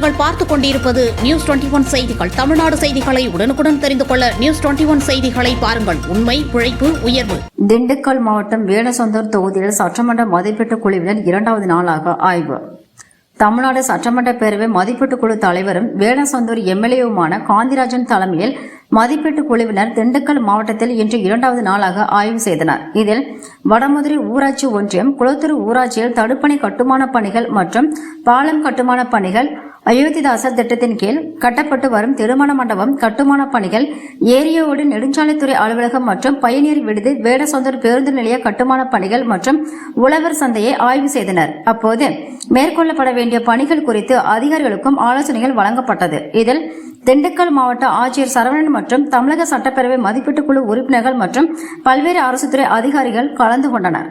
நீங்கள் பார்த்துக் கொண்டிருப்பது நியூஸ் 21 செய்திகள். தமிழ்நாடு செய்திகளை உடனுக்குடன் தெரிந்து கொள்ள நியூஸ் 21 செய்திகளை பாருங்கள். உண்மை, உழைப்பு, உயர்வு. திண்டுக்கல் மாவட்டம் வேடசந்தூர் தொகுதியில் சட்டமன்ற மதிப்பீட்டு குழுவினர் 2வது நாளாக ஆய்வு. தமிழ்நாடு சட்டமன்ற பேரவை மதிப்பீட்டு குழு தலைவரும் வேடசந்தூர் எம்எல்ஏவுமான காந்திராஜன் தலைமையில் மதிப்பீட்டு குழுவினர் திண்டுக்கல் மாவட்டத்தில் இன்று 2வது நாளாக ஆய்வு செய்தனர். இதில் வடமதுரை ஊராட்சி ஒன்றியம், குளத்தூர் ஊராட்சியில் தடுப்பணை கட்டுமான பணிகள் மற்றும் பாலம் கட்டுமான பணிகள், அயோத்திதாசர் திட்டத்தின் கீழ் கட்டப்பட்டு வரும் திருமண மண்டபம் கட்டுமான பணிகள், ஏரியோடு நெடுஞ்சாலைத்துறை அலுவலகம் மற்றும் பயணியர் விடுதி, வேடசந்தூர் பேருந்து நிலைய கட்டுமான பணிகள் மற்றும் உழவர் சந்தையை ஆய்வு செய்தனர். அப்போது மேற்கொள்ளப்பட வேண்டிய பணிகள் குறித்து அதிகாரிகளுக்கும் ஆலோசனைகள் வழங்கப்பட்டது. இதில் திண்டுக்கல் மாவட்ட ஆட்சியர் சரவணன் மற்றும் தமிழக சட்டப்பேரவை மதிப்பீட்டு குழு உறுப்பினர்கள் மற்றும் பல்வேறு அரசுத்துறை அதிகாரிகள் கலந்து கொண்டனர்.